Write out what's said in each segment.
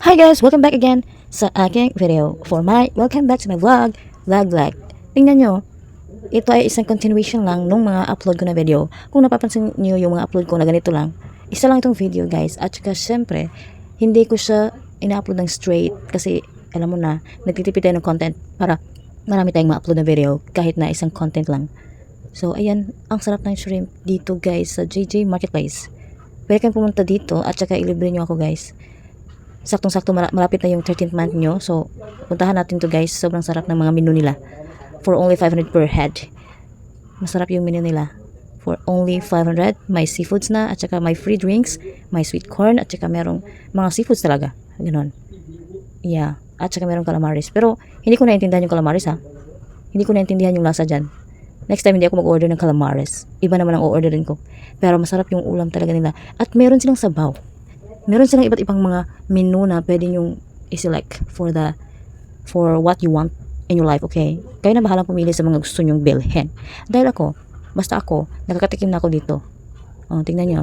Hi guys! Welcome back again sa aking video. Welcome back to my vlog. Tingnan nyo, ito ay isang continuation lang nung mga upload ko na video. Kung napapansin nyo yung mga upload ko na ganito lang, isa lang itong video guys. At saka syempre, hindi ko siya ina-upload ng straight kasi alam mo na, nagtitipid tayo ng content para marami tayong ma-upload na video kahit na isang content lang. So ayan, ang sarap ng shrimp dito guys sa JJ Marketplace. Pwede kayong pumunta dito at saka ilibre nyo ako guys. Saktong-sakto malapit na yung 13th month nyo. So, puntahan natin to guys. Sobrang sarap ng mga menu nila. For only 500 per head. Masarap yung menu nila. For only 500. May seafoods na. At saka may free drinks. May sweet corn. At saka merong mga seafoods talaga. Ganon. Yeah. At saka merong calamaris. Pero, hindi ko naintindihan yung calamaris ha. Hindi ko naintindihan yung lasa dyan. Next time, hindi ako mag-order ng calamaris. Iba naman ang o-orderin ko. Pero masarap yung ulam talaga nila. At meron silang sabaw. Meron silang iba't ibang mga menu na pwede nyong i-select for what you want in your life, okay? Kayo na bahalang pumili sa mga gusto nyong bilhin. Dahil basta ako, nakakatikim na ako dito. Oh, tingnan nyo.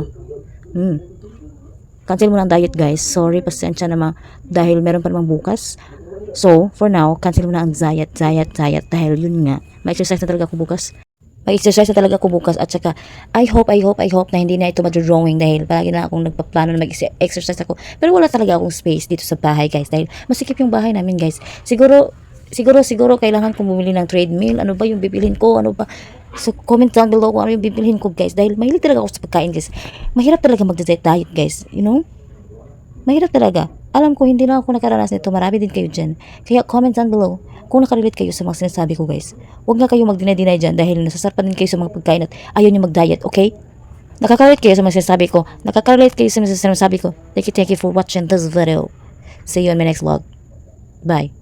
Cancel mo na ang diet, guys. Sorry, pasensya naman dahil meron pa namang bukas. So, for now, cancel mo na ang diet. Dahil yun nga, ma-exercise na talaga ako bukas. Mag-exercise na talaga ako bukas at saka I hope na hindi na ito madro-drawing dahil palagi na akong nagpaplano na mag-exercise ako. Pero wala talaga akong space dito sa bahay guys dahil masikip yung bahay namin guys. Siguro kailangan kong bumili ng treadmill. Ano ba yung bibilhin ko? Ano ba? So comment down below kung ano yung bibilhin ko guys dahil mahilig talaga ako sa pagkain guys. Mahirap talaga mag-diet guys, you know? Mahirap talaga. Alam ko hindi lang ako nakaranas nito. Marami din kayo dyan. Kaya comment down below kung nakarelate kayo sa mga sinasabi ko guys. Huwag na kayo mag-deny dyan dahil nasasarpan din kayo sa mga pagkain at ayaw nyo mag-diet, okay? Nakaka-relate kayo sa mga sinasabi ko. Nakaka-relate kayo sa mga sinasabi ko. Thank you for watching this video. See you in my next vlog. Bye.